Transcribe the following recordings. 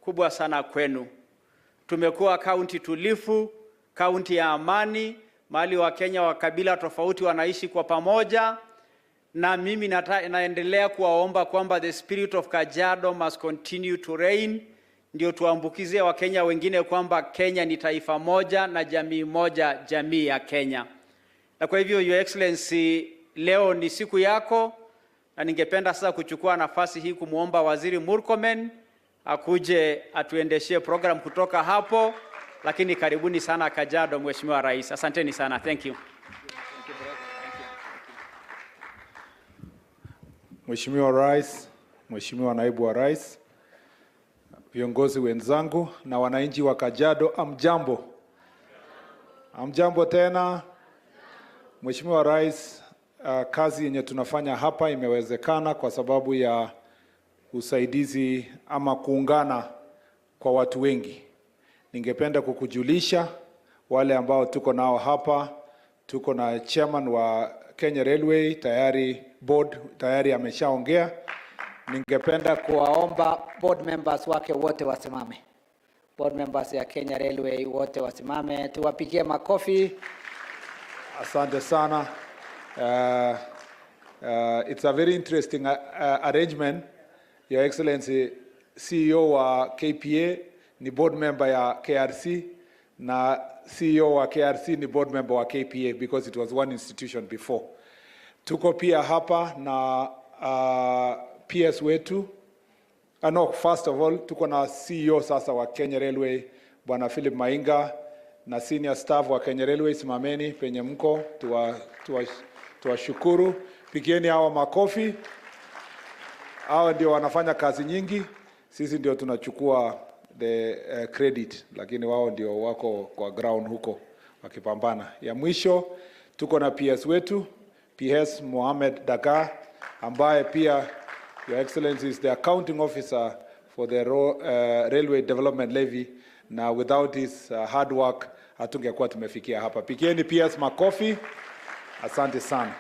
kubwa sana kwenu. Tumekuwa kaunti tulivu, kaunti ya amani, mahali Wakenya wa kabila tofauti wanaishi kwa pamoja, na mimi naendelea kuwaomba kwamba the spirit of Kajiado must continue to reign, ndio tuambukizie Wakenya wengine kwamba Kenya ni taifa moja na jamii moja, jamii ya Kenya. Na kwa hivyo, Your Excellency, leo ni siku yako, na ningependa sasa kuchukua nafasi hii kumuomba Waziri Murkomen akuje atuendeshie program kutoka hapo, lakini karibuni sana Kajiado, Mheshimiwa Rais. Asanteni sana. Thank you. Mheshimiwa Rais, Mheshimiwa Naibu wa Rais, viongozi wenzangu na wananchi wa Kajiado, amjambo. Amjambo tena. Mheshimiwa Rais, kazi yenye tunafanya hapa imewezekana kwa sababu ya usaidizi ama kuungana kwa watu wengi. Ningependa kukujulisha wale ambao tuko nao hapa, tuko na chairman wa Kenya Railway tayari, board tayari ameshaongea. Ningependa kuwaomba board members wake wote wasimame. Board members ya Kenya Railway wote wasimame, tuwapigie makofi. Asante sana. It's a very interesting arrangement. Your Excellency, CEO wa KPA ni board member ya KRC, na CEO wa KRC ni board member wa KPA because it was one institution before. Tuko pia hapa na PS wetu. No, first of all, tuko na CEO sasa wa Kenya Railway, Bwana Philip Mainga, na senior staff wa Kenya Railway. Simameni penye mko, tuwashukuru. Pigieni hawa makofi. Hawa ndio wanafanya kazi nyingi, sisi ndio tunachukua the credit, lakini wao ndio wako kwa ground huko wakipambana. Ya mwisho tuko na PS wetu, PS Mohamed Daga, ambaye pia Your Excellency is the accounting officer for the Railway Development Levy, na without his hard work hatungekuwa tumefikia hapa. Pigieni PS makofi. Asante sana.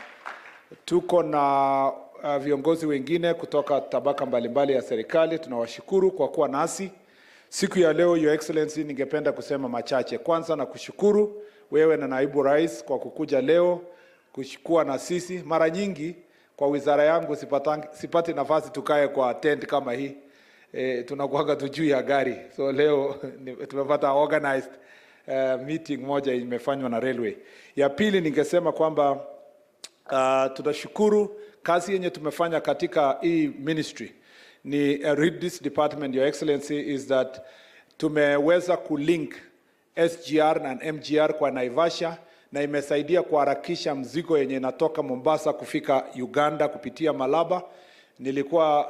Tuko na viongozi wengine kutoka tabaka mbalimbali ya serikali. Tunawashukuru kwa kuwa nasi siku ya leo. Your Excellency, ningependa kusema machache. Kwanza na kushukuru wewe na Naibu Rais kwa kukuja leo kushukua na sisi. Mara nyingi kwa wizara yangu sipati nafasi tukae kwa tent kama hii. Tunakuanga tu juu ya gari. So leo tumepata organized meeting moja imefanywa na Railway. Ya pili ningesema kwamba tunashukuru kazi yenye tumefanya katika hii ministry. Ni read this department, Your Excellency, is that tumeweza kulink SGR na MGR kwa Naivasha, na imesaidia kuharakisha mzigo yenye inatoka Mombasa kufika Uganda kupitia Malaba. Nilikuwa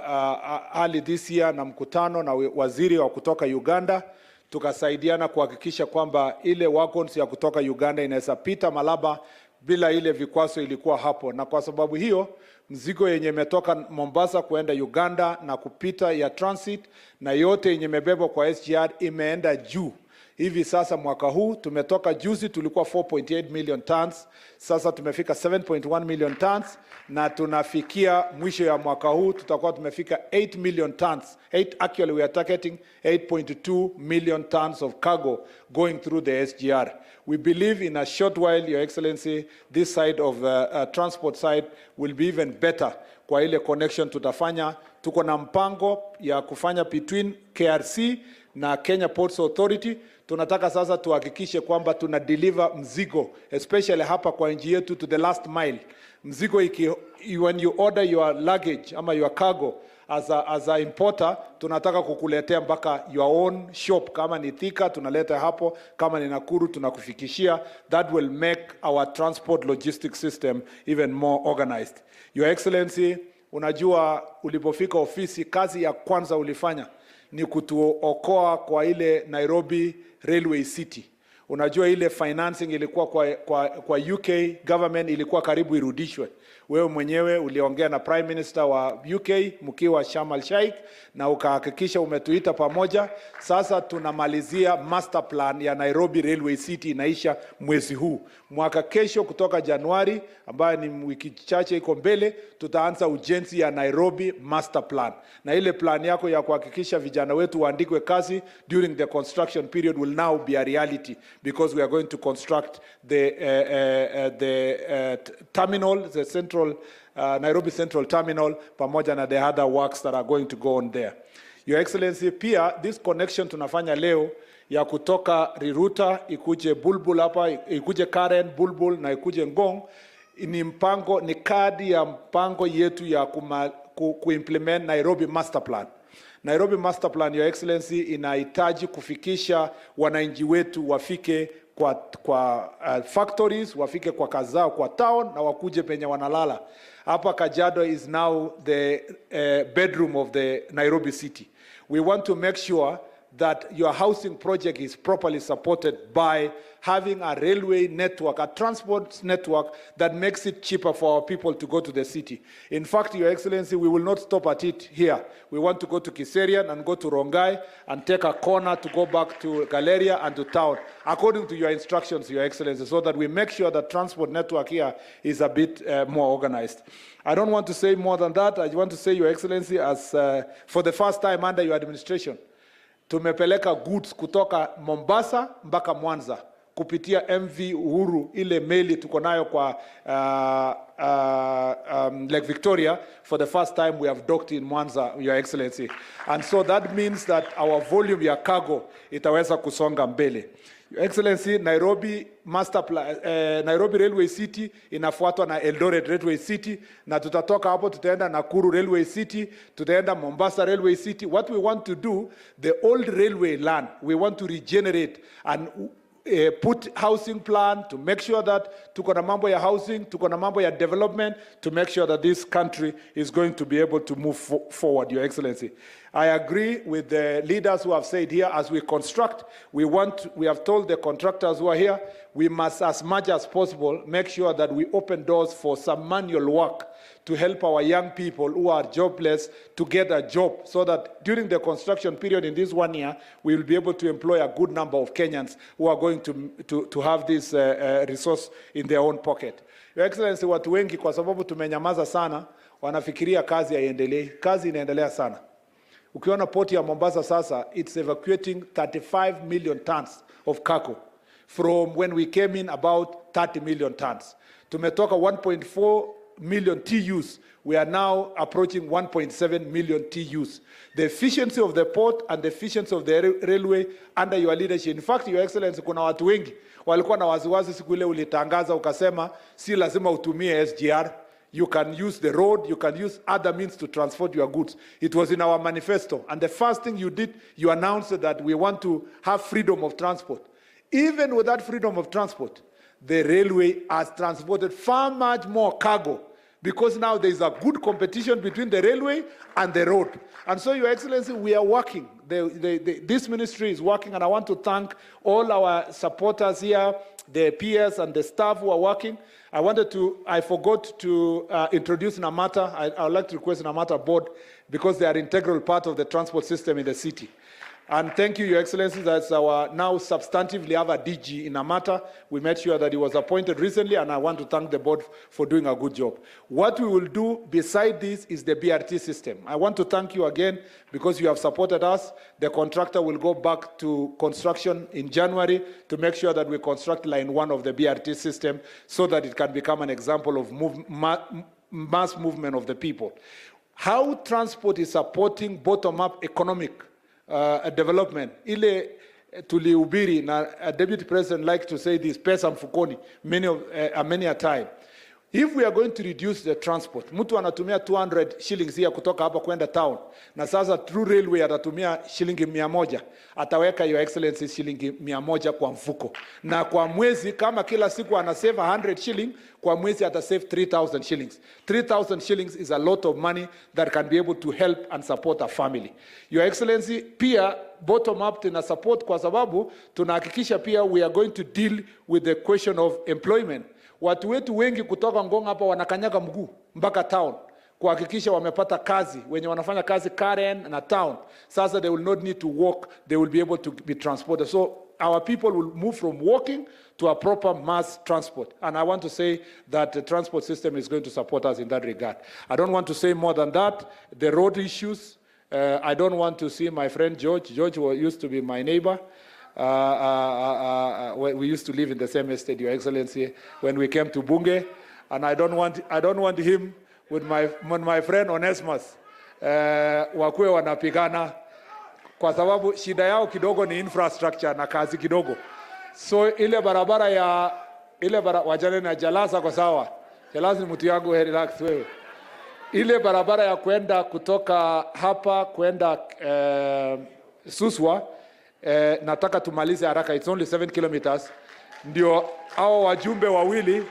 early this year na mkutano na waziri wa kutoka Uganda, tukasaidiana kuhakikisha kwamba ile wagons ya kutoka Uganda inaweza pita Malaba bila ile vikwazo ilikuwa hapo. Na kwa sababu hiyo mzigo yenye imetoka Mombasa kuenda Uganda na kupita ya transit na yote yenye imebebwa kwa SGR imeenda juu. Hivi sasa mwaka huu tumetoka juzi tulikuwa 4.8 million tons, sasa tumefika 7.1 million tons, na tunafikia mwisho ya mwaka huu tutakuwa tumefika 8 million tons. Actually we are targeting 8.2 million tons of cargo going through the SGR. We believe in a short while, Your Excellency, this side of the transport side will be even better kwa ile connection tutafanya. Tuko na mpango ya kufanya between KRC na Kenya Ports Authority. Tunataka sasa tuhakikishe kwamba tuna deliver mzigo, especially hapa kwa nchi yetu, to the last mile. Mzigo when you order your luggage ama your cargo as a importer, tunataka kukuletea mpaka your own shop. Kama ni Thika tunaleta hapo, kama ni Nakuru tunakufikishia. That will make our transport logistics system even more organized. Your Excellency, unajua ulipofika ofisi kazi ya kwanza ulifanya ni kutuokoa kwa ile Nairobi Railway City. Unajua ile financing ilikuwa kwa UK government ilikuwa karibu irudishwe. Wewe mwenyewe uliongea na Prime Minister wa UK mkiwa Sharm el-Sheikh na ukahakikisha umetuita pamoja. Sasa tunamalizia master plan ya Nairobi Railway City inaisha mwezi huu. Mwaka kesho kutoka Januari ambayo ni wiki chache iko mbele, tutaanza ujenzi ya Nairobi master plan. Na ile plan yako ya kuhakikisha vijana wetu waandikwe kazi during the construction period will now be a reality, because we are going to construct the terminal, the central Nairobi Central Terminal, pamoja na the other works that are going to go on there. Your Excellency, pia this connection tunafanya leo ya kutoka Riruta ikuje Bulbul hapa, ikuje Karen, Bulbul na ikuje Ngong, ni mpango, ni kadi ya mpango yetu ya kuimplement Nairobi Master Plan. Nairobi Master Plan, Your Excellency, inahitaji kufikisha wananchi wetu wafike kwa factories, wafike kwa kazao, kwa town, na wakuje penye wanalala. Hapa Kajiado is now the bedroom of the Nairobi city. We want to make sure that your housing project is properly supported by having a railway network, a transport network that makes it cheaper for our people to go to the city. In fact, Your Excellency, we will not stop at it here. We want to go to Kiserian and go to Rongai and take a corner to go back to Galleria and to town, according to your instructions, Your Excellency, so that we make sure that transport network here is a bit more organized. I don't want to say more than that. I want to say, Your Excellency, as for the first time under your administration, tumepeleka goods kutoka Mombasa mpaka Mwanza kupitia MV Uhuru, ile meli tuko nayo kwa Lake Victoria. For the first time we have docked in Mwanza, Your Excellency. And so that means that our volume ya cargo itaweza kusonga mbele. Your Excellency, Nairobi Master Plan, Nairobi Railway City inafuatwa na Eldoret Railway City, na tutatoka hapo tutaenda Nakuru Railway City, tutaenda Mombasa Railway City. What we want to do, the old railway land, we want to regenerate and put housing plan to make sure that tuko na mambo ya housing, tuko na mambo ya development, to make sure that this country is going to be able to move forward, Your Excellency. I agree with the leaders who have said here, as we construct, we have told the contractors who are here, we must, as much as possible, make sure that we open doors for some manual work to help our young people who are jobless to get a job, so that during the construction period in this 1 year, we will be able to employ a good number of Kenyans who are going to have this resource in their own pocket. Your Excellency, watu wengi kwa sababu tumenyamaza sana, wanafikiria kazi haiendelei. Kazi inaendelea sana. Ukiona poti ya Mombasa sasa, it's evacuating 35 million tons of cargo. From when we came in, about 30 million tons. Tumetoka 1.4 million TUs. We are now approaching 1.7 million TUs. The efficiency of the port and the efficiency of the railway under your leadership. In fact, Your Excellency, kuna watu wengi walikuwa na waziwazi siku ile ulitangaza ukasema si lazima utumie SGR. You can use the road, you can use other means to transport your goods. It was in our manifesto. And the first thing you did, you announced that we want to have freedom of transport. Even with that freedom of transport, the railway has transported far much more cargo, because now there is a good competition between the railway and the road. And so, Your Excellency, we are working. This ministry is working, and I want to thank all our supporters here, the peers and the staff who are working. I forgot to introduce Namata. I would like to request Namata board, because they are an integral part of the transport system in the city. And thank you, Your Excellency, that's our now substantively have a DG in Namata. We made sure that he was appointed recently, and I want to thank the board for doing a good job. What we will do beside this is the BRT system. I want to thank you again, because you have supported us. The contractor will go back to construction in January to make sure that we construct line 1 of the BRT system, so that it can become an example of mass movement of the people. How transport is supporting bottom-up economic development. Ile tulihubiri, na Deputy President likes to say this, pesa mfukoni, many a time. If we are going to reduce the transport, mtu anatumia 200 shillings here kutoka hapa kwenda town, na sasa through railway atatumia shilingi 100, ataweka Your Excellency shilingi 100 kwa mfuko. Na kwa mwezi, kama kila siku ana save 100 shilling, kwa mwezi ata save 3,000 shillings. 3,000 shillings is a lot of money that can be able to help and support a family. Your Excellency, pia bottom up tuna support kwa sababu tunahakikisha pia we are going to deal with the question of employment. Watu wetu wengi kutoka Ngong hapa wanakanyaga mguu mpaka town kuhakikisha wamepata kazi, wenye wanafanya kazi Karen na town. Sasa they will not need to walk, they will be able to be transported. So our people will move from walking to a proper mass transport. And I want to say that the transport system is going to support us in that regard. I don't want to say more than that. The road issues, I don't want to see my friend George. George used to be my neighbor. We used to live in the same estate, Your Excellency, when we came to Bunge, and I don't want him with my friend Onesmus wakuwe wanapigana kwa sababu shida yao kidogo ni infrastructure na kazi kidogo. So ile barabara wajane na Jalasa kwa sawa. Jalasa ni mtu yangu, relax wewe. Ile barabara ya kwenda kutoka hapa kwenda Suswa, nataka tumalize haraka, it's only 7 kilometers. Ndio hao wajumbe wawili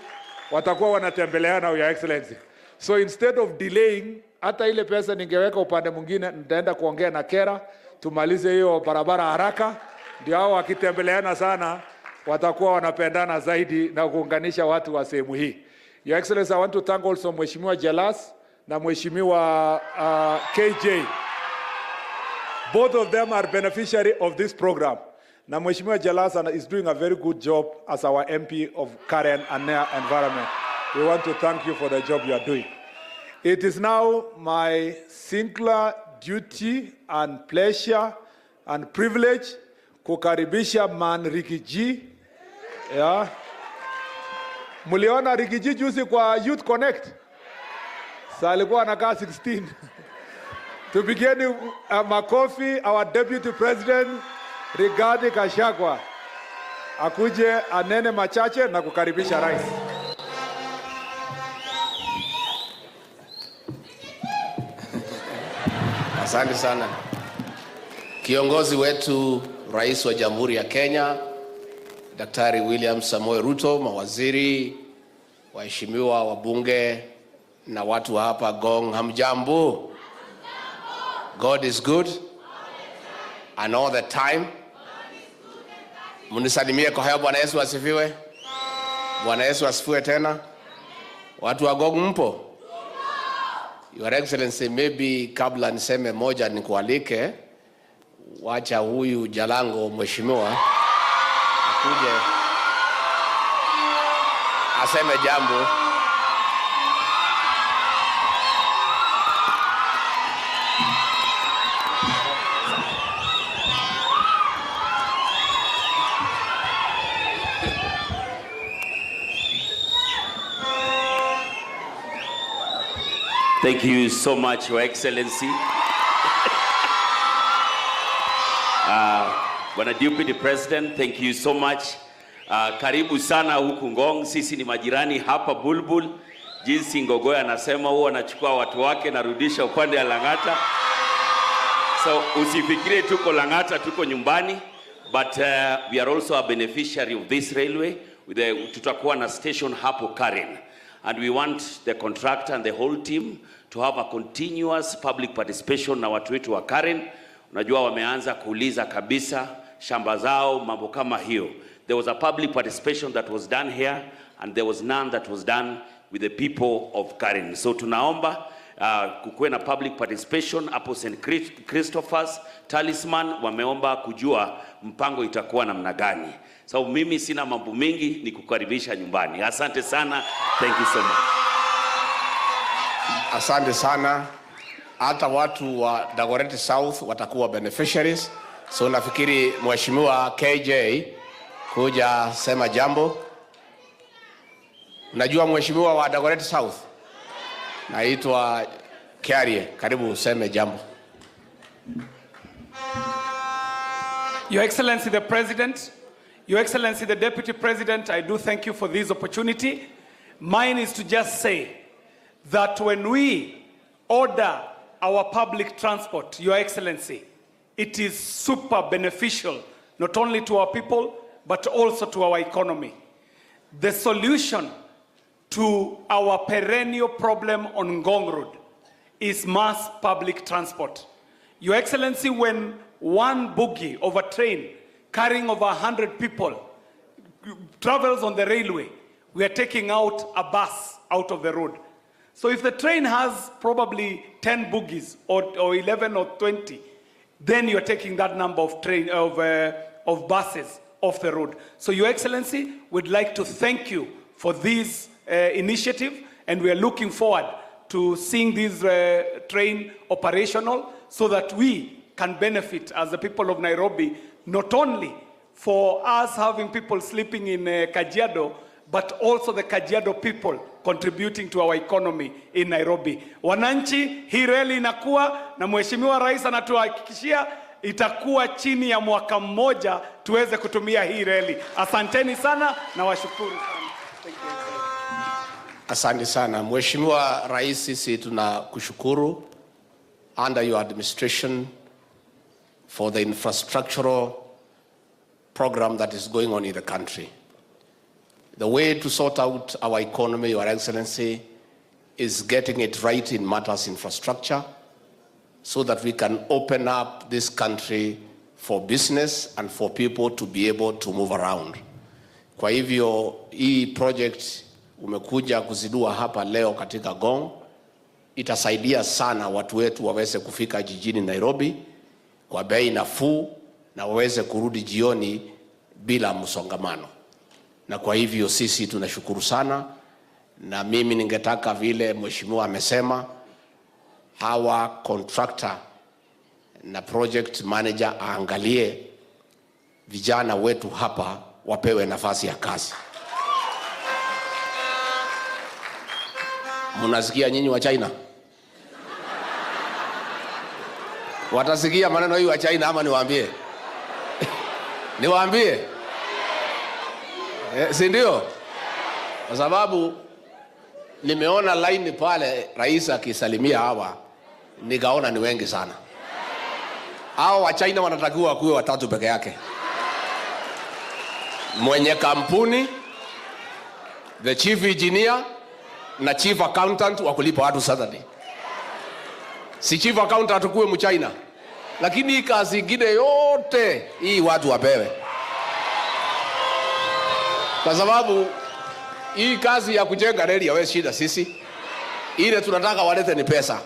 watakuwa wanatembeleana, Your Excellency. So instead of delaying, hata ile pesa ningeweka upande mwingine, nitaenda kuongea na Kera, tumalize hiyo barabara haraka. Ndio hao wakitembeleana sana, watakuwa wanapendana zaidi na kuunganisha watu wa sehemu hii. Your Excellency, I want to thank also Mheshimiwa Jalas na Mheshimiwa KJ. Both of them are beneficiary of this program. Now, Mheshimiwa Jalasa is doing a very good job as our MP of Karen and Environment. We want to thank you for the job you are doing. It is now my singular duty and pleasure and privilege kukaribisha man Rikiji. Yeah. Muliona Rikiji juzi kwa Youth Connect. Sa alikuwa anakaa 16. To begin makofi, our Deputy President, Rigathi Gachagua, akuje anene machache na kukaribisha rais. Asante sana. Kiongozi wetu, Rais wa Jamhuri ya Kenya, Daktari William Samoei Ruto, mawaziri, waheshimiwa wabunge na watu wa hapa Ngong, hamjambo? God is good and all the time. Munisalimie kwa hayo. Bwana Yesu asifiwe. Bwana Yesu asifiwe tena. Watu wa Ngong mpo? Your Excellency, maybe kabla niseme moja nikualike, wacha huyu Jalango mheshimiwa akuje aseme jambo. Thank you so much, Your Excellency. Bwana Deputy President, thank you so much. Karibu sana huku Ngong, sisi ni majirani hapa Bulbul. Jinsi Ngogoya anasema huwa anachukua watu wake narudisha upande ya Lang'ata. So usifikirie tuko Lang'ata, tuko nyumbani, but we are also a beneficiary of this railway. Tutakuwa na station hapo Karen. And we want the contractor and the whole team to have a continuous public participation na watu wetu wa Karen. Unajua wameanza kuuliza kabisa shamba zao, mambo kama hiyo. There was a public participation that was done here and there was none that was done with the people of Karen. So tunaomba kukuwe na public participation hapo St. Christopher's. Talisman wameomba kujua mpango itakuwa namna gani. So mimi sina mambo mengi, ni kukaribisha nyumbani. Asante sana. Thank you so much. Asante sana. Hata watu wa Dagoretti South watakuwa beneficiaries. So nafikiri Mheshimiwa KJ kuja sema jambo. Najua Mheshimiwa wa Dagoretti South. Naitwa Kiarie. Karibu useme jambo. Your Excellency the President, Your Excellency the Deputy President, I do thank you for this opportunity. Mine is to just say that when we order our public transport, Your Excellency, it is super beneficial, not only to our people, but also to our economy. The solution to our perennial problem on Ngong Road is mass public transport. Your Excellency, when one bogie of a train carrying over 100 people travels on the railway, we are taking out a bus out of the road. So if the train has probably 10 bogies or 11 or 20, then you're taking that number of buses off the road. So Your Excellency, we'd like to thank you for this initiative, and we are looking forward to seeing this train operational so that we can benefit as the people of Nairobi, not only for us having people sleeping in Kajiado, but also the Kajiado people contributing to our economy in Nairobi. Wananchi, hii reli inakuwa na Mheshimiwa Rais anatuhakikishia itakuwa chini ya mwaka mmoja tuweze kutumia hii reli. Asanteni sana na washukuru sana. Thank you. Asante sana. Mheshimiwa Rais, sisi tunakushukuru under your administration for the infrastructural program that is going on in the country. The way to sort out our economy, Your Excellency, is getting it right in matters infrastructure so that we can open up this country for business and for people to be able to move around. Kwa hivyo, hii project umekuja kuzidua hapa leo katika Ngong, itasaidia sana watu wetu waweze kufika jijini Nairobi kwa bei nafuu na waweze kurudi jioni bila msongamano. Na kwa hivyo sisi tunashukuru sana, na mimi ningetaka vile mheshimiwa amesema, hawa contractor na project manager aangalie vijana wetu hapa wapewe nafasi ya kazi. Munasikia nyinyi wa China? Watasikia maneno hii wa China ama niwaambie? Niwaambie? Si ndio? Kwa sababu nimeona line pale rais akisalimia hawa, nikaona ni wengi sana. Hao wa China wanatakiwa kuwe watatu peke yake. Mwenye kampuni, the chief engineer na chief accountant wa kulipa watu Saturday. Si chief accountant kuwe mchina, lakini kazi ingine yote hii watu wapewe. Kwa sababu hii kazi ya kujenga reli hawezi shida sisi. Ile tunataka walete ni pesa.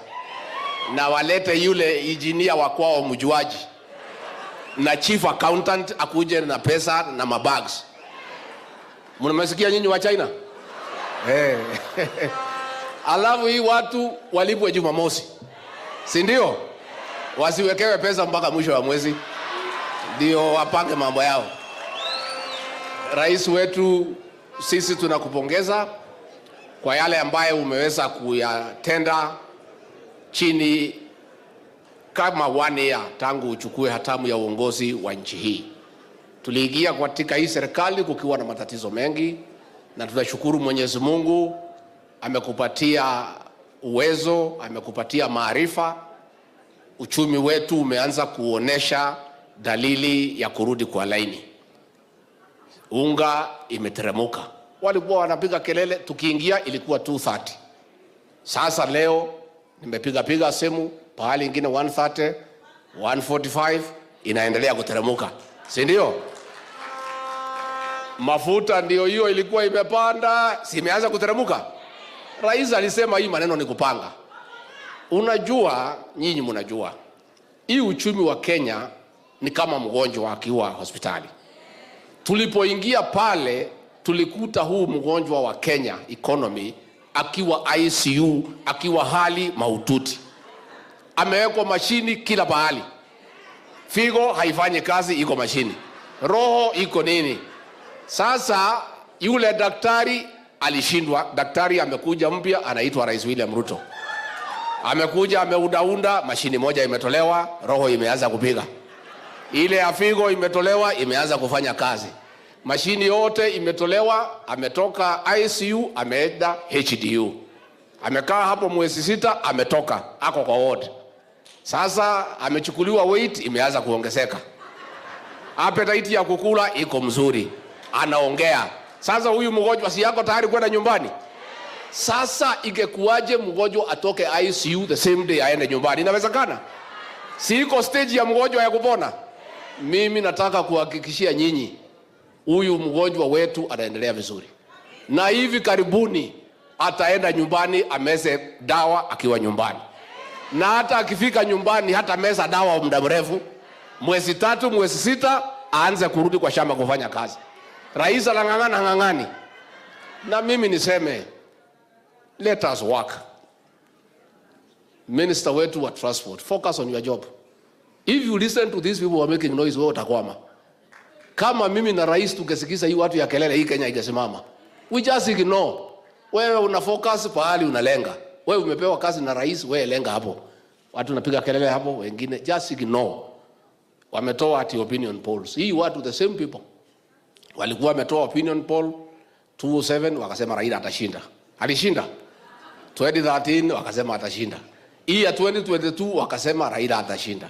Na walete yule engineer wa kwao mjuaji. Na chief accountant akuje na pesa na mabags. Mnamesikia nyinyi wa China? Alafu hii watu walipwe Jumamosi. Si ndio? Wasiwekewe pesa mpaka mwisho wa mwezi. Ndio wapange mambo yao. Rais wetu, sisi tunakupongeza kwa yale ambaye umeweza kuyatenda chini kama 1 year tangu uchukue hatamu ya uongozi wa nchi hii. Tuliingia katika hii serikali kukiwa na matatizo mengi, na tunashukuru Mwenyezi Mungu amekupatia uwezo, amekupatia maarifa. Uchumi wetu umeanza kuonesha dalili ya kurudi kwa laini. Unga imeteremuka. Walikuwa wanapiga kelele tukiingia ilikuwa 230. Sasa leo nimepiga simu pahali ingine 130, 145 inaendelea kuteremuka. Si ndio? Mafuta ndio hiyo ilikuwa imepanda, si imeanza kuteremuka. Rais alisema hii maneno ni kupanga. Unajua, nyinyi mnajua, hii uchumi wa Kenya ni kama mgonjwa akiwa hospitali. Tulipoingia pale tulikuta huu mgonjwa wa Kenya economy akiwa ICU, akiwa hali mahututi. Amewekwa mashini kila pahali. Figo haifanyi kazi, iko mashini. Roho iko nini? Sasa yule daktari alishindwa. Daktari amekuja mpya anaitwa Rais William Ruto. Amekuja ameudaunda, mashini moja imetolewa, roho imeanza kupiga. Ile ya figo imetolewa, imeanza kufanya kazi. Mashini yote imetolewa, ametoka ICU, ameenda HDU. Amekaa hapo mwezi 6, ametoka, ako kwa ward. Sasa amechukuliwa weight, imeanza kuongezeka. Appetite ya kukula iko mzuri, anaongea. Sasa huyu mgonjwa si yako tayari kwenda nyumbani? Sasa ingekuaje mgonjwa atoke ICU the same day aende nyumbani? Inawezekana? Si iko stage ya mgonjwa ya kupona? Mimi nataka kuhakikishia nyinyi huyu mgonjwa wetu anaendelea vizuri. Na hivi karibuni ataenda nyumbani ameze dawa akiwa nyumbani. Na hata akifika nyumbani hata meza dawa muda mrefu, mwezi 3, mwezi 6 aanze kurudi kwa shamba kufanya kazi. Rais anang'ang'ana ng'ang'ani. Na mimi niseme, let us work. Minister wetu wa transport, focus on your job. If you listen to these people who are making noise, wewe utakwama. Kama mimi na rais tukesikiza hii watu ya kelele, hii Kenya itasimama. We just ignore. Wewe una focus pahali unalenga. Wewe umepewa kazi na rais, wewe lenga hapo. Watu napiga kelele hapo, wengine just ignore. Wametoa ati opinion polls. Hii watu the same people. Walikuwa wametoa opinion poll 2007 wakasema Raila atashinda. Alishinda. 2013 wakasema atashinda. Hii ya 2022 wakasema Raila atashinda.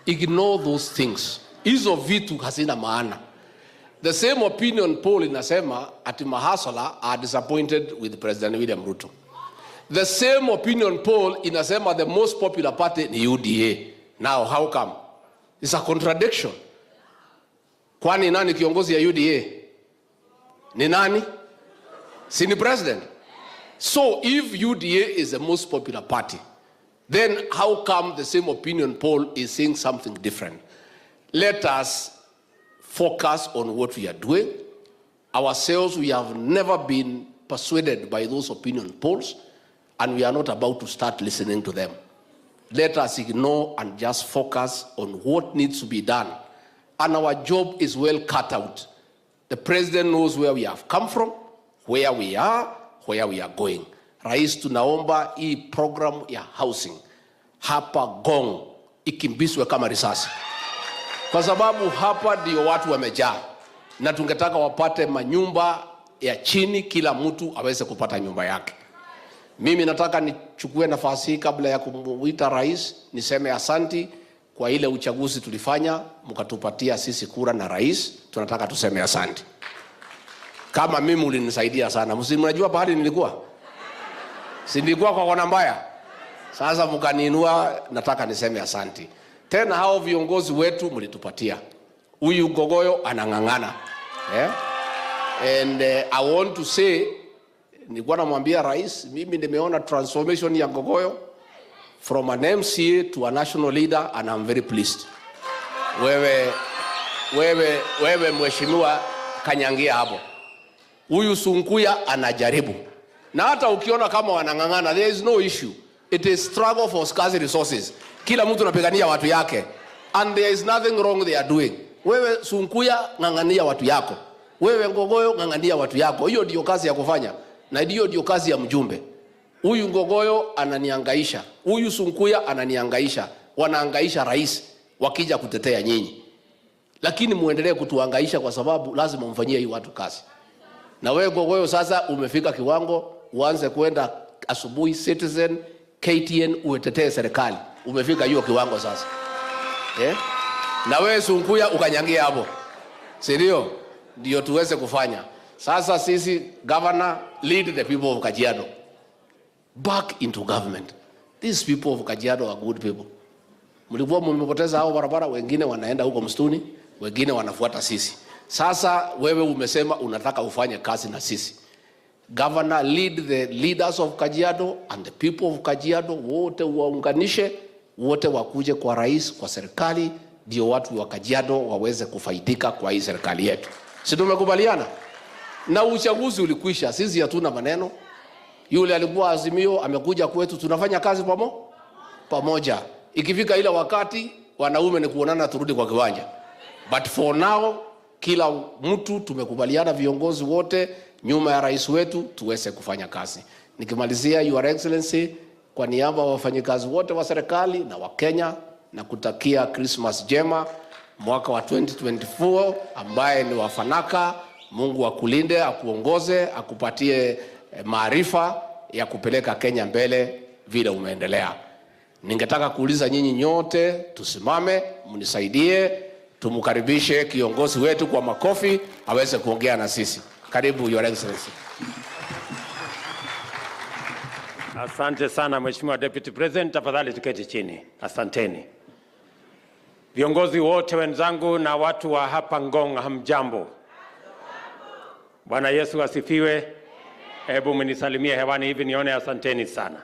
Ignore those things. Hizo vitu hazina maana. The same opinion poll inasema ati mahasala are disappointed with President William Ruto. The same opinion poll inasema the most popular party ni UDA. Now how come? It's a contradiction. Kwani nani kiongozi ya UDA? Ni nani? Si ni president? So if UDA is the most popular party, then how come the same opinion poll is saying something different? Let us focus on what we are doing. Ourselves, we have never been persuaded by those opinion polls, and we are not about to start listening to them. Let us ignore and just focus on what needs to be done. And our job is well cut out. The president knows where we have come from, where we are, where we are going. Rais, tunaomba hii program ya housing hapa Ngong ikimbizwe kama risasi. Kwa sababu hapa ndio watu wamejaa. Na tungetaka wapate manyumba ya chini, kila mtu aweze kupata nyumba yake. Mimi nataka nichukue nafasi hii kabla ya kumuita rais, niseme asanti kwa ile uchaguzi tulifanya, mkatupatia sisi kura na rais, tunataka tuseme asanti. Kama mimi ulinisaidia sana. Mnajua pahali nilikuwa? Si nilikuwa kwa kona mbaya. Sasa mkaniinua, nataka niseme asanti. Tena hao viongozi wetu mlitupatia. Huyu Ngogoyo anang'ang'ana. And I want to say, nilikuwa namwambia rais, mimi nimeona transformation ya Ngogoyo from an MCA to a national leader, and I'm very pleased. Wewe mheshimiwa kanyangia hapo. Huyu Sunkuya anajaribu. Na hata ukiona kama wanang'ang'ana, there is no issue. It is struggle for scarce resources. Kila mtu anapigania watu yake. And there is nothing wrong they are doing. Wewe Sunkuya ng'ang'ania watu yako. Wewe Ngogoyo ng'ang'ania watu yako. Hiyo ndio kazi ya kufanya. Na hiyo ndio kazi ya mjumbe. Huyu Ngogoyo ananiangaisha. Huyu Sunkuya ananiangaisha. Wanaangaisha rais wakija kutetea nyinyi. Lakini muendelee kutuangaisha kwa sababu lazima mfanyie hii watu kazi. Na wewe Ngogoyo sasa umefika kiwango uanze kwenda asubuhi Citizen, KTN uetetee serikali. Umefika hiyo kiwango sasa. Na wewe Sunkuya ukanyangia hapo. Sindio? Ndio tuweze kufanya. Sasa sisi governor, lead the people of Kajiado back into government. These people of Kajiado are good people. Mlikuwa mmepoteza hao barabara, wengine wanaenda huko msituni, wengine wanafuata sisi. Sasa wewe umesema unataka ufanye kazi na sisi. Governor, lead the leaders of Kajiado and the people of Kajiado, wote waunganishe, wote wakuje kwa rais, kwa serikali, ndio watu wa Kajiado waweze kufaidika kwa hii serikali yetu. Si tumekubaliana? Na uchaguzi ulikwisha, sisi hatuna maneno. Yule alikuwa Azimio amekuja kwetu, tunafanya kazi pamoja. Ikifika ile wakati wanaume ni kuonana turudi kwa kiwanja. But for now kila mtu tumekubaliana, viongozi wote nyuma ya rais wetu tuweze kufanya kazi. Nikimalizia, Your Excellency, kwa niaba ya wafanyikazi wote wa serikali na wa Kenya, na kutakia Christmas jema mwaka wa 2024 ambaye ni wafanaka. Mungu akulinde, akuongoze, akupatie maarifa ya kupeleka Kenya mbele vile umeendelea. Ningetaka kuuliza nyinyi nyote tusimame, mnisaidie, tumukaribishe kiongozi wetu kwa makofi aweze kuongea na sisi. Karibu Your Excellency. Asante sana Mheshimiwa Deputy President, tafadhali tuketi chini. Asanteni. Viongozi wote wenzangu na watu wa hapa Ngong, hamjambo. Bwana Yesu asifiwe. Hebu mnisalimie hewani hivi nione. Asanteni sana.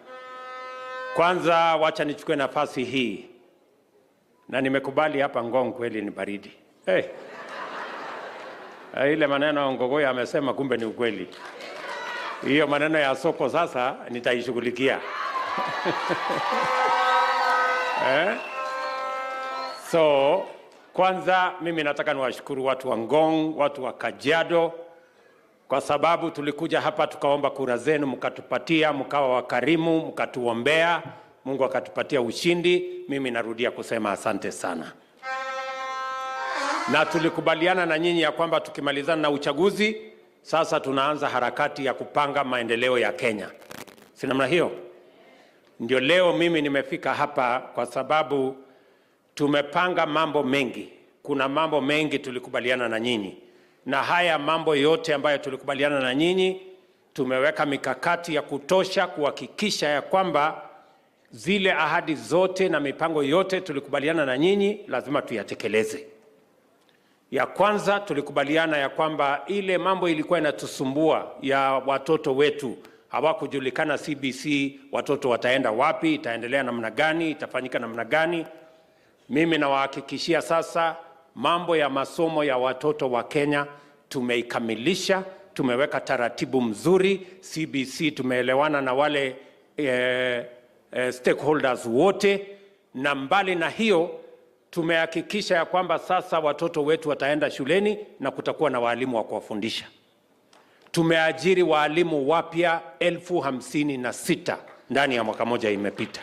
Kwanza wacha nichukue nafasi hii, na nimekubali hapa Ngong kweli ni baridi. Ile maneno Ngogoya amesema kumbe ni ukweli. Hiyo maneno ya soko sasa nitaishughulikia. So kwanza mimi nataka niwashukuru watu wa Ngong, watu wa Kajiado, kwa sababu tulikuja hapa tukaomba kura zenu, mkatupatia, mkawa wakarimu, mkatuombea, Mungu akatupatia ushindi. Mimi narudia kusema asante sana. Na tulikubaliana na nyinyi ya kwamba tukimalizana na uchaguzi, sasa tunaanza harakati ya kupanga maendeleo ya Kenya. Si namna hiyo? Ndio leo mimi nimefika hapa kwa sababu tumepanga mambo mengi. Kuna mambo mengi tulikubaliana na nyinyi. Na haya mambo yote ambayo tulikubaliana na nyinyi, tumeweka mikakati ya kutosha kuhakikisha ya kwamba zile ahadi zote na mipango yote tulikubaliana na nyinyi lazima tuyatekeleze. Ya kwanza tulikubaliana ya kwamba ile mambo ilikuwa inatusumbua ya watoto wetu, hawakujulikana CBC, watoto wataenda wapi, itaendelea namna gani, itafanyika namna gani. Mimi nawahakikishia sasa mambo ya masomo ya watoto wa Kenya tumeikamilisha, tumeweka taratibu mzuri. CBC tumeelewana na wale stakeholders wote, na mbali na hiyo tumehakikisha ya kwamba sasa watoto wetu wataenda shuleni na kutakuwa na walimu wa kuwafundisha. Tumeajiri walimu wapya 56,000 ndani ya mwaka moja imepita.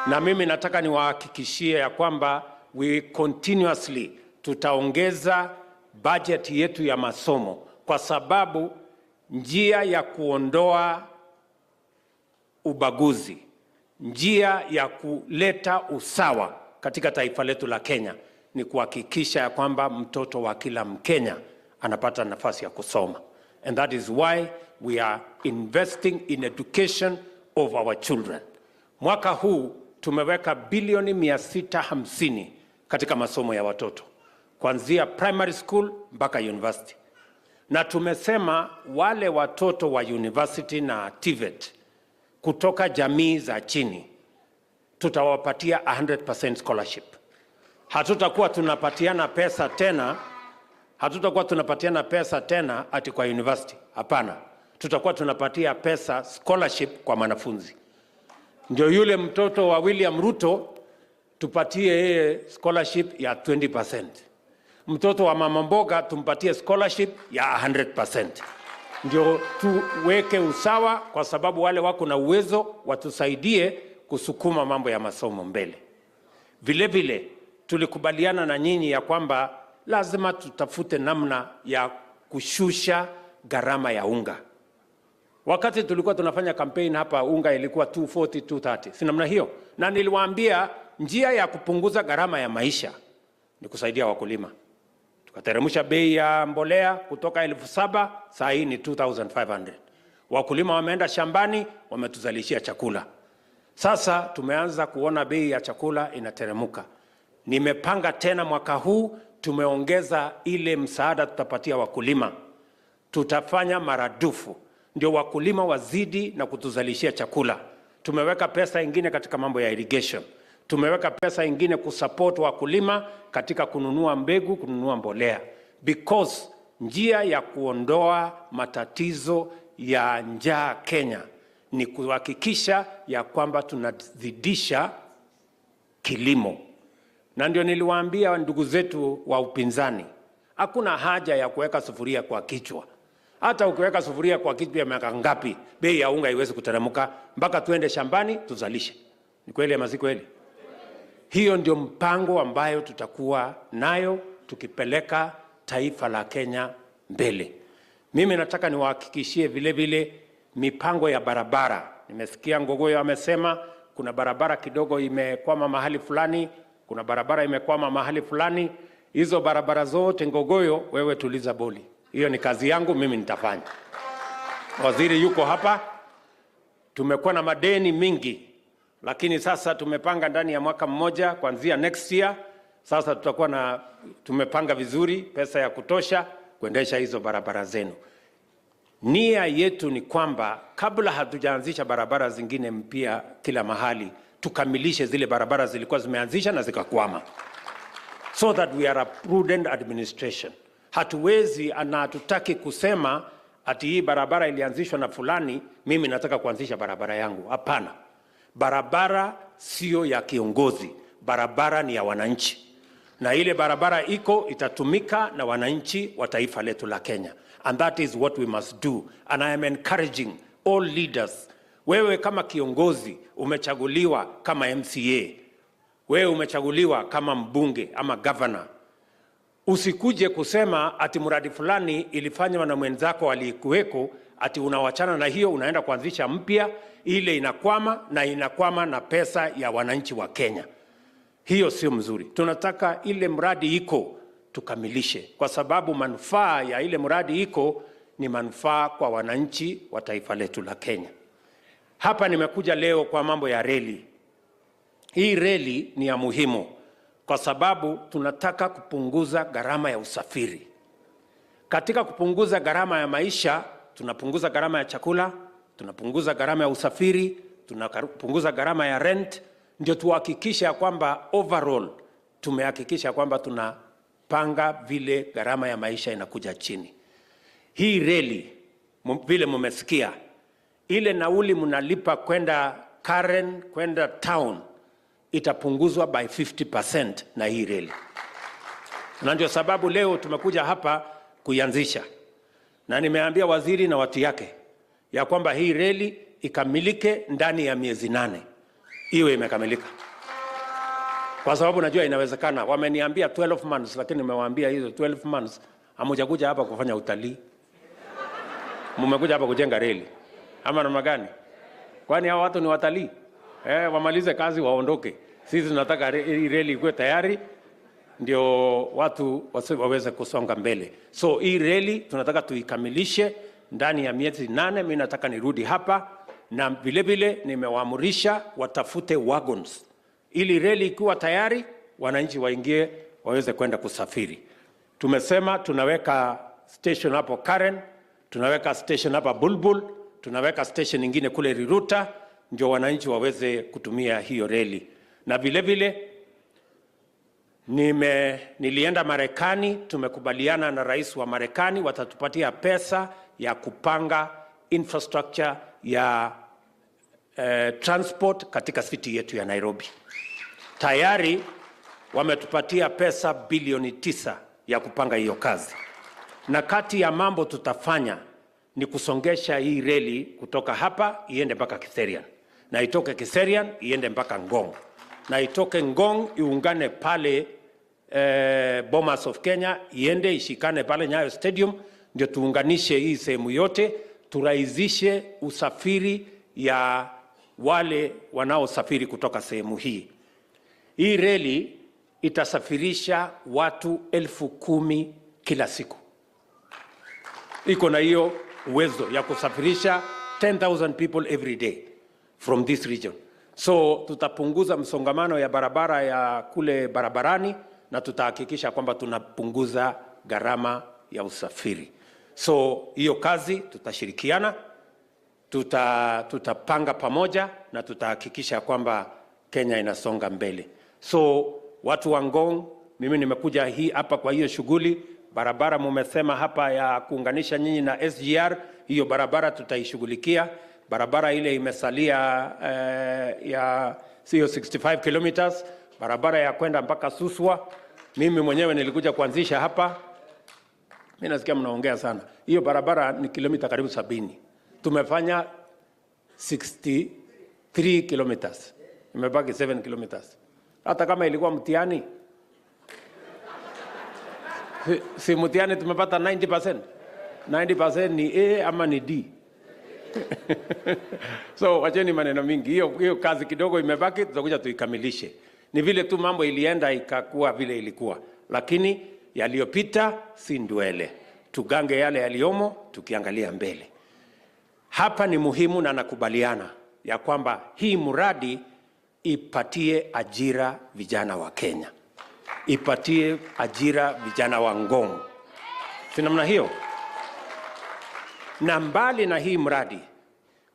Na mimi nataka niwahakikishie ya kwamba we continuously tutaongeza budget yetu ya masomo, kwa sababu njia ya kuondoa ubaguzi, njia ya kuleta usawa katika taifa letu la Kenya ni kuhakikisha ya kwamba mtoto wa kila Mkenya anapata nafasi ya kusoma. And that is why we are investing in education of our children. Mwaka huu tumeweka bilioni 650 katika masomo ya watoto, kuanzia primary school mpaka university. Na tumesema wale watoto wa university na TVET kutoka jamii za chini tutawapatia 100% scholarship. Hatutakuwa tunapatiana pesa tena ati kwa university. Hapana. Tutakuwa tunapatia pesa scholarship kwa wanafunzi. Ndio yule mtoto wa William Ruto tupatie yeye scholarship ya 20%. Mtoto wa mama mboga tumpatie scholarship ya 100%. Ndio tuweke usawa, kwa sababu wale wako na uwezo watusaidie kusukuma mambo ya masomo mbele. Vile vile tulikubaliana na nyinyi ya kwamba lazima tutafute namna ya kushusha gharama ya unga. Wakati tulikuwa tunafanya campaign hapa, unga ilikuwa 240, 230. Si namna hiyo? Na niliwaambia njia ya kupunguza gharama ya maisha ni kusaidia wakulima. Tukateremsha bei ya mbolea kutoka 7,000, saa hii ni 2,500. Wakulima wameenda shambani, wametuzalishia chakula. Sasa tumeanza kuona bei ya chakula inateremuka. Nimepanga tena mwaka huu tumeongeza ile msaada tutapatia wakulima. Tutafanya maradufu ndio wakulima wazidi na kutuzalishia chakula. Tumeweka pesa ingine katika mambo ya irrigation. Tumeweka pesa ingine kusupport wakulima katika kununua mbegu, kununua mbolea. Because njia ya kuondoa matatizo ya njaa Kenya ni kuhakikisha ya kwamba tunazidisha kilimo. Na ndio niliwaambia ndugu zetu wa upinzani, hakuna haja ya kuweka sufuria kwa kichwa. Hata ukiweka sufuria kwa kichwa ya miaka ngapi, bei ya unga haiwezi kuteremka mpaka tuende shambani tuzalishe. Ni kweli ama si kweli? Hiyo ndio mpango ambayo tutakuwa nayo tukipeleka taifa la Kenya mbele. Mimi nataka niwahakikishie vile vile mipango ya barabara. Nimesikia Ngogoyo amesema kuna barabara kidogo imekwama mahali fulani, kuna barabara imekwama mahali fulani. Hizo barabara zote Ngogoyo, wewe tuliza boli. Hiyo ni kazi yangu, mimi nitafanya. Waziri yuko hapa. Tumekuwa na madeni mingi, lakini sasa tumepanga ndani ya mwaka mmoja kuanzia next year. Sasa tumepanga vizuri pesa ya kutosha kuendesha hizo barabara zenu. Nia yetu ni kwamba kabla hatujaanzisha barabara zingine mpya kila mahali, tukamilishe zile barabara zilikuwa zimeanzisha na zikakwama, so that we are a prudent administration. Hatuwezi na hatutaki kusema ati hii barabara ilianzishwa na fulani, mimi nataka kuanzisha barabara yangu. Hapana. Barabara sio ya kiongozi, barabara ni ya wananchi. Na ile barabara itatumika na wananchi wa taifa letu la Kenya. And that is what we must do. And I am encouraging all leaders. Wewe kama kiongozi umechaguliwa kama MCA. Wewe umechaguliwa kama mbunge ama governor. Usikuje kusema ati mradi fulani ilifanywa na mwenzako aliyekuweko, ati unawachana na hiyo unaenda kuanzisha mpya, ile inakwama na pesa ya wananchi wa Kenya. Hiyo sio mzuri. Tunataka ile mradi tukamilishe, kwa sababu manufaa ya ile mradi ni manufaa kwa wananchi wa taifa letu la Kenya. Hapa nimekuja leo kwa mambo ya reli. Hii reli ni ya muhimu kwa sababu tunataka kupunguza gharama ya usafiri. Katika kupunguza gharama ya maisha, tunapunguza gharama ya chakula, tunapunguza gharama ya usafiri, tunapunguza gharama ya rent. Ndio tuhakikisha kwamba overall tumehakikisha kwamba tunapanga vile gharama ya maisha inakuja chini. Hii reli, vile mmesikia, ile nauli mnalipa kwenda Karen, kwenda town, itapunguzwa by 50% na hii reli. Na ndio sababu leo tumekuja hapa kuianzisha. Na nimeambia waziri na watu yake ya kwamba hii reli ikamilike ndani ya miezi 8. Iwe imekamilika. Kwa sababu najua inawezekana. Wameniambia 12 months, lakini nimewaambia hizo 12 months hamujakuja hapa kufanya utalii. Mmekuja hapa kujenga reli. Ama namna gani? Kwani hao watu ni watalii? Wamalize kazi waondoke. Sisi tunataka reli ikuwe tayari ndio watu waweze kusonga mbele. So hii reli tunataka tuikamilishe ndani ya miezi 8. Mimi nataka nirudi hapa na vile vile nimewaamurisha watafute wagons ili reli ikiwa tayari wananchi waingie waweze kwenda kusafiri. Tumesema tunaweka station hapo Karen, tunaweka station hapa Bulbul, tunaweka station nyingine kule Riruta ndio wananchi waweze kutumia hiyo reli. Na vile vile nilienda Marekani, tumekubaliana na rais wa Marekani watatupatia pesa ya kupanga infrastructure ya transport katika city yetu ya Nairobi. Tayari wametupatia pesa bilioni 9 ya kupanga hiyo kazi. Na kati ya mambo tutafanya ni kusongesha hii reli kutoka hapa iende mpaka Kiserian. Na itoke Kiserian iende mpaka Ngong. Na itoke Ngong iungane pale Bomas of Kenya, iende ishikane pale Nyayo Stadium, ndio tuunganishe hii sehemu yote, turahisishe usafiri ya wale wanaosafiri kutoka sehemu hii. Hii reli itasafirisha watu 10,000 kila siku. Iko na hiyo uwezo ya kusafirisha 10,000 people every day from this region. So tutapunguza msongamano ya barabara ya kule barabarani na tutahakikisha kwamba tunapunguza gharama ya usafiri. So hiyo kazi tutashirikiana, tutapanga pamoja na tutahakikisha kwamba Kenya inasonga mbele. So watu wa Ngong, mimi nimekuja hapa kwa hiyo shughuli. Barabara mumesema hapa ya kuunganisha nyinyi na SGR, hiyo barabara tutaishughulikia. Barabara ile imesalia ya sio 65 kilometers, barabara ya kwenda mpaka Suswa. Mimi mwenyewe nilikuja kuanzisha hapa. Mimi nasikia mnaongea sana. Hiyo barabara ni kilomita karibu 70. Tumefanya 63 kilometers. Imebaki 7 kilometers. hata kama ilikuwa mtihani. Si mtihani tumepata 90%. 90% ni A ama ni D. So wacheni maneno mingi. Hiyo kazi kidogo imebaki, tutakuja tuikamilishe. Ni vile tu mambo ilienda ikakuwa vile ilikuwa. Lakini yaliyopita si ndwele. Tugange yale yaliomo tukiangalia mbele. Hapa ni muhimu na nakubaliana ya kwamba hii mradi ipatie ajira vijana wa Kenya. Ipatie ajira vijana wa Ngong. Si namna hiyo? Na mbali na hii mradi,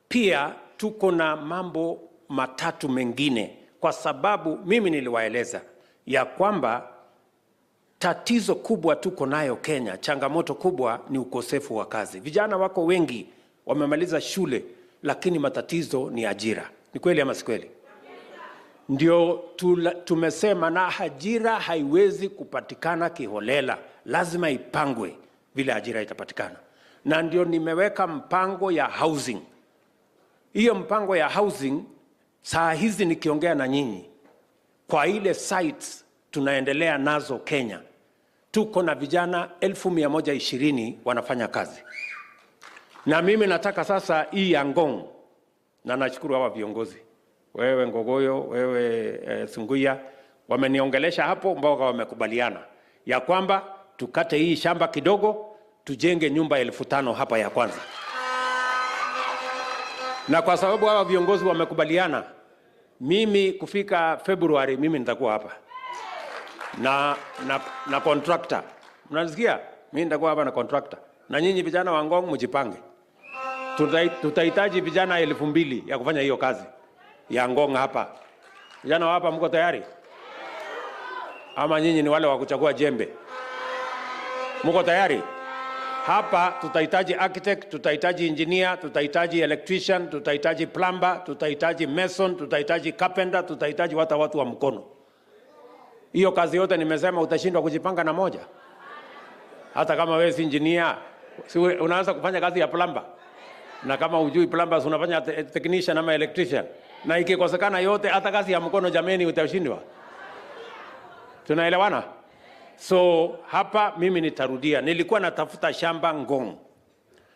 pia tuko na mambo matatu mengine, kwa sababu mimi niliwaeleza ya kwamba tatizo kubwa tuko nayo Kenya, changamoto kubwa ni ukosefu wa kazi. Vijana wako wengi, wamemaliza shule, lakini matatizo ni ajira. Ni kweli ama si kweli? Ndio tumesema na ajira haiwezi kupatikana kiholela, lazima ipangwe vile ajira itapatikana. Na ndio nimeweka mpango ya housing. Hiyo mpango ya housing, saa hizi nikiongea na nyinyi, kwa ile sites tunaendelea nazo Kenya, tuko na vijana 1120 wanafanya kazi. Na mimi nataka sasa hii ya Ngong, na nashukuru hawa viongozi, wewe Ngogoyo, wewe Sunguya, wameniongelesha hapo mpaka wamekubaliana ya kwamba tukate hii shamba kidogo, tujenge nyumba 1500 hapa ya kwanza. Na kwa sababu hawa viongozi wamekubaliana, mimi kufika February mimi nitakuwa hapa na contractor. Mnasikia? Mimi nitakuwa hapa na contractor. Na nyinyi vijana wa Ngong mjipange. Tutahitaji vijana 2000 ya kufanya hiyo kazi ya Ngong hapa. Vijana wa hapa mko tayari? Ama nyinyi ni wale wa kuchagua jembe? Mko tayari? Hapa tutahitaji architect, tutahitaji engineer, tutahitaji electrician, tutahitaji plumber, tutahitaji mason, tutahitaji carpenter, tutahitaji watu wa mkono. Hiyo kazi yote nimesema utashindwa kujipanga na moja. Hata kama wewe si engineer, unaanza kufanya kazi ya plumber. Na kama hujui plumbers unafanya technician ama electrician. Na ikikosekana yote, hata kazi ya mkono jameni utashindwa. Tunaelewana? So hapa mimi nitarudia, nilikuwa natafuta shamba Ngong,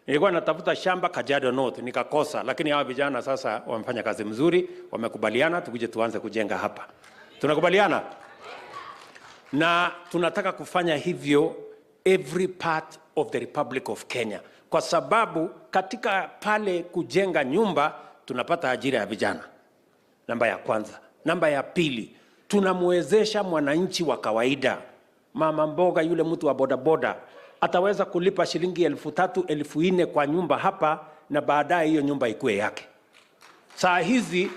nilikuwa natafuta shamba Kajiado North, nikakosa. Lakini hawa vijana sasa wamefanya kazi mzuri, wamekubaliana tukuje tuanze kujenga hapa. Tunakubaliana? Na tunataka kufanya hivyo every part of the Republic of Kenya, kwa sababu katika pale kujenga nyumba tunapata ajira ya vijana. Namba ya kwanza. Namba ya pili, tunamwezesha mwananchi wa kawaida, mama mboga, yule mtu wa bodaboda, ataweza kulipa shilingi 3000, 4000 kwa nyumba hapa, na baadaye hiyo nyumba ikuwe yake. Saa hizi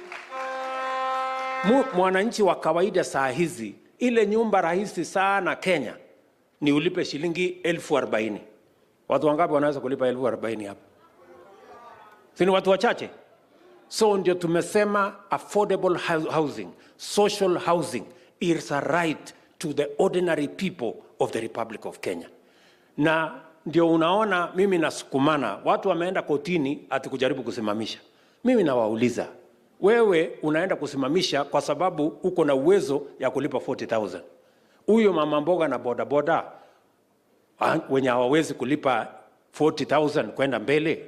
mwananchi wa kawaida saa hizi, ile nyumba rahisi sana Kenya ni ulipe shilingi 40,000. Watu wangapi wanaweza kulipa 40,000 hapa? Si ni watu wachache? So ndio tumesema affordable housing, social housing is a right to the ordinary people of the Republic of Kenya. Na ndio unaona mimi nasukumana, watu wameenda kotini ati kujaribu kusimamisha. Mimi nawauliza, wewe unaenda kusimamisha kwa sababu uko na uwezo ya kulipa 40,000. Huyo mama mboga na bodaboda wenye hawawezi kulipa 40,000 kwenda mbele,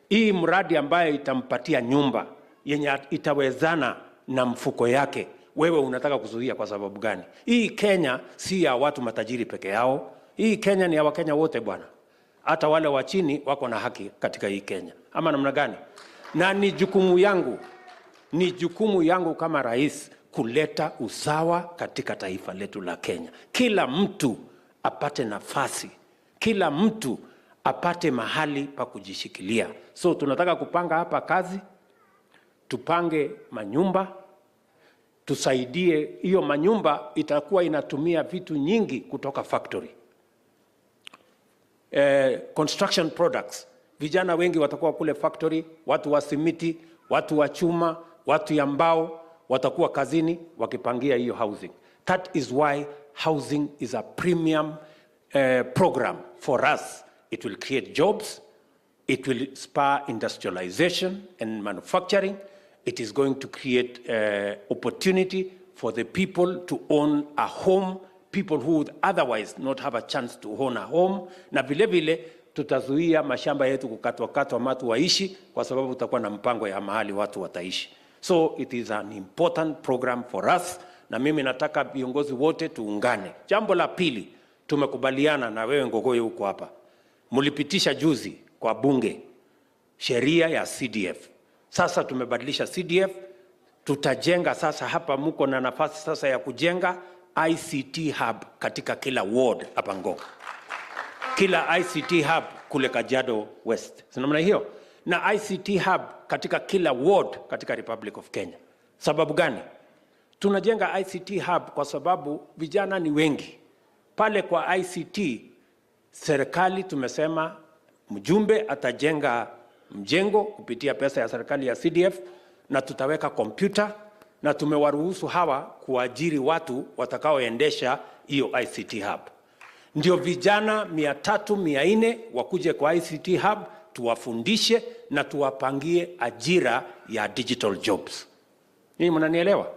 hii mradi ambaye itampatia nyumba yenye itawezana na mfuko yake, wewe unataka kuzuia kwa sababu gani? Hii Kenya si ya watu matajiri peke yao. Hii Kenya ni ya Wakenya wote bwana. Hata wale wa chini wako na haki katika hii Kenya. Ama namna gani? Na ni jukumu yangu kama rais kuleta usawa katika taifa letu la Kenya. Kila mtu apate nafasi, kila mtu apate mahali pa kujishikilia. So tunataka kupanga hapa kazi, tupange manyumba, tusaidie. Hiyo manyumba itakuwa inatumia vitu nyingi kutoka factory. Construction products, vijana wengi watakuwa kule factory, watu wa simiti, watu wa chuma, watu ya mbao watakuwa kazini wakipangia hiyo housing. That is why housing is a premium program for us. It will create jobs, it will spur industrialization and manufacturing, it is going to create opportunity for the people to own a home, people who would otherwise not have a chance to own a home, na vile vile tutazuia mashamba yetu kukatwa watu waishi, kwa sababu tutakuwa na mpango ya mahali watu wataishi. So it is an important program for us, na mimi nataka viongozi wote tuungane. Jambo la pili, tumekubaliana na wewe Ngogoe huko hapa, mulipitisha juzi kwa bunge sheria ya CDF. Sasa tumebadilisha CDF, tutajenga sasa hapa, muko na nafasi sasa ya kujenga ICT hub katika kila ward hapa Ngong. Kila ICT hub kule Kajiado West. Sinamna hiyo? Na ICT hub katika kila ward katika Republic of Kenya. Sababu gani? Tunajenga ICT hub kwa sababu vijana ni wengi. Pale kwa ICT, serikali tumesema mjumbe atajenga mjengo kupitia pesa ya serikali ya CDF, na tutaweka kompyuta, na tumewaruhusu hawa kuajiri watu watakaoendesha hiyo ICT hub. Ndio vijana 300-400 wakuje kwa ICT hub, tuwafundishe na tuwapangie ajira ya digital jobs. Ninyi mnanielewa?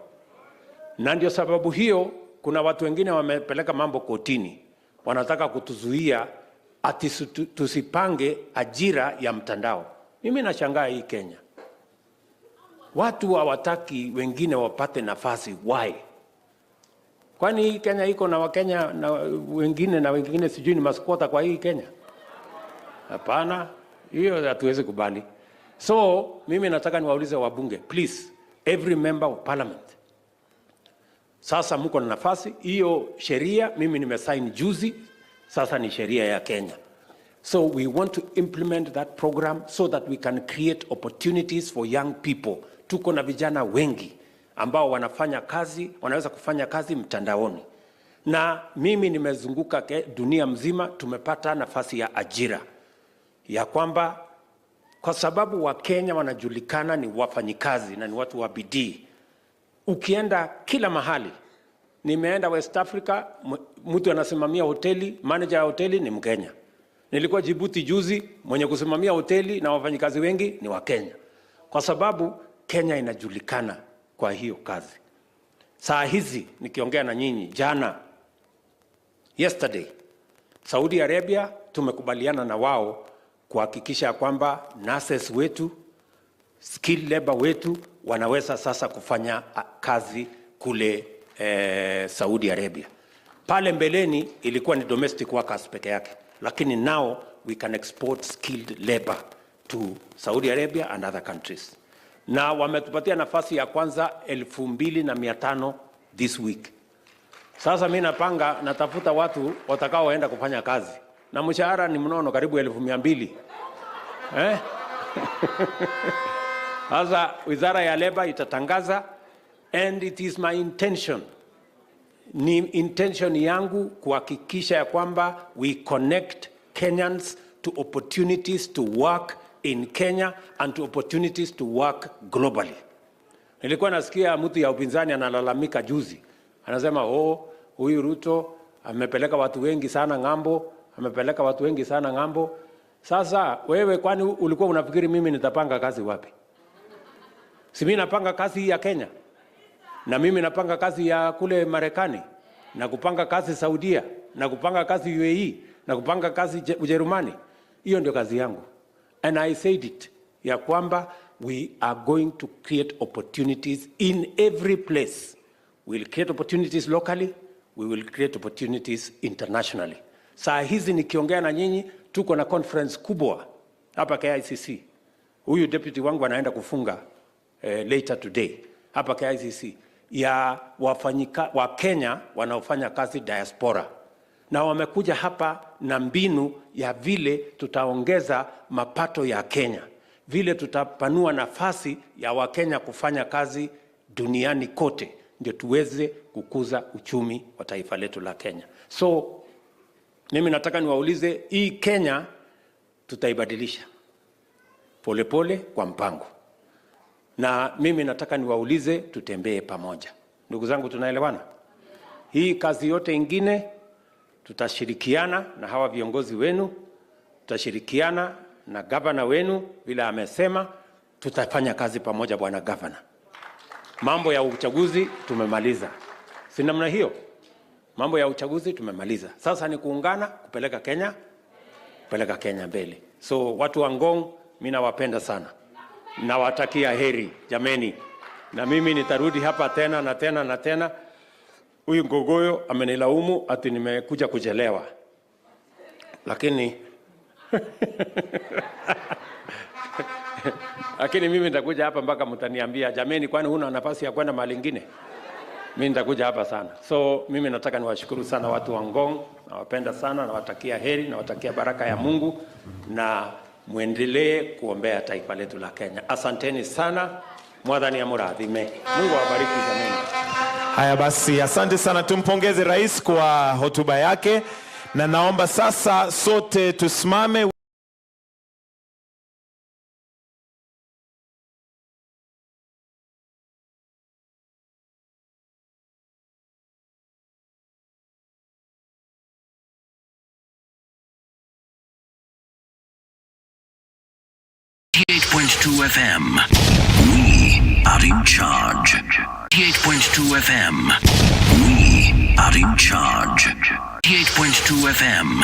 Na ndio sababu hiyo kuna watu wengine wamepeleka mambo kotini, wanataka kutuzuia ati tusipange ajira ya mtandao. Mimi nashangaa hii Kenya, watu hawataki wengine wapate nafasi. Why? Kwani hii Kenya iko na Wakenya na wengine sijui ni maskota kwa hii Kenya? Hapana, hiyo hatuwezi kubali. So mimi nataka niwaulize wabunge, please, every member of parliament, sasa mko na nafasi. Hiyo sheria mimi nimesign juzi, sasa ni sheria ya Kenya. So we want to implement that program so that we can create opportunities for young people. Tuko na vijana wengi ambao wanaweza kufanya kazi mtandaoni. Na mimi nimezunguka dunia mzima, tumepata nafasi ya ajira. Ya kwamba kwa sababu wa Kenya wanajulikana ni wafanyikazi na ni watu wa bidii. Ukienda kila mahali, nimeenda West Africa, mtu anasimamia hoteli, manager ya hoteli ni Mkenya. Nilikuwa Djibouti juzi, mwenye kusimamia hoteli na wafanyikazi wengi ni wa Kenya. Kwa sababu Kenya inajulikana kwa hiyo kazi. Saa hizi nikiongea na nyinyi, yesterday, Saudi Arabia tumekubaliana na wao kuhakikisha kwamba nurses wetu, skilled labor wetu wanaweza sasa kufanya kazi kule Saudi Arabia. Pale mbeleni ilikuwa ni domestic workers peke yake, lakini now we can export skilled labor to Saudi Arabia and other countries. Na wametupatia nafasi ya kwanza 2,500 this week. Sasa mimi natafuta watu watakaoenda kufanya kazi. Na mshahara ni mnono, karibu 200,000. Sasa Wizara ya Labor itatangaza, and it is my intention, ni intention yangu kuhakikisha ya kwamba we connect Kenyans to opportunities to work in Kenya and to opportunities to work globally. Nilikuwa nasikia mtu ya upinzani analalamika juzi. Anasema, huyu Ruto amepeleka watu wengi sana ng'ambo. Sasa wewe kwani ulikuwa unafikiri mimi nitapanga kazi wapi? Si mimi napanga kazi ya Kenya, na mimi napanga kazi ya kule Marekani, na kupanga kazi Saudia, na kupanga kazi UAE, na kupanga kazi Ujerumani. Hiyo ndio kazi yangu. And I said it, ya kwamba we are going to create opportunities in every place. We will create opportunities locally, we will create opportunities internationally. Saa hizi nikiongea na nyinyi, tuko na conference kubwa hapa KICC. Huyu deputy wangu anaenda kufunga later today hapa KICC ya wa Kenya wanaofanya kazi diaspora. Na wamekuja hapa na mbinu ya vile tutaongeza mapato ya Kenya, vile tutapanua nafasi ya Wakenya kufanya kazi duniani kote, ndio tuweze kukuza uchumi wa taifa letu la Kenya. So mimi nataka niwaulize, hii Kenya tutaibadilisha polepole kwa mpango. Na mimi nataka niwaulize, tutembee pamoja. Ndugu zangu, tunaelewana? Hii kazi yote ingine tutashirikiana na hawa viongozi wenu, tutashirikiana na gavana wenu vile amesema, tutafanya kazi pamoja, bwana gavana. Mambo ya uchaguzi tumemaliza, si namna hiyo? Mambo ya uchaguzi tumemaliza, sasa ni kuungana kupeleka Kenya mbele. So watu wa Ngong, mimi nawapenda sana, nawatakia heri jameni, na mimi nitarudi hapa tena na tena na tena. Huyu Ngogoyo amenilaumu ati nimekuja kuchelewa, lakini lakini mimi nitakuja hapa mpaka mtaniambia, jameni, kwani huna nafasi ya kwenda mahali ingine? Mimi nitakuja hapa sana. So mimi nataka niwashukuru sana watu wa Ngong, nawapenda sana, nawatakia heri, nawatakia baraka ya Mungu, na muendelee kuombea taifa letu la Kenya. Asanteni sana. Mwadhani ya muradhime. Mungu awabariki jameni. Haya basi, asante sana, tumpongeze rais kwa hotuba yake, na naomba sasa sote tusimame. FM. We are in charge. 8.2 FM. We are in charge. 8.2 FM.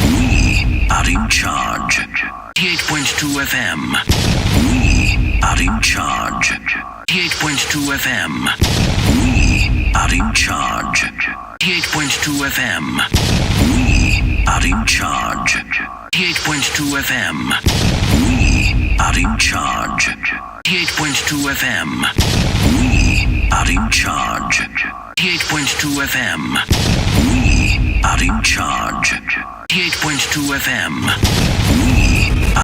We are in charge. 8.2 FM. We are in charge. 8.2 FM. We are in charge. 8.2 FM. We are in charge. 8.2 FM. We are in charge. 8.2 FM. We are in charge. 8.2 FM. We are in charge. 8.2 FM. We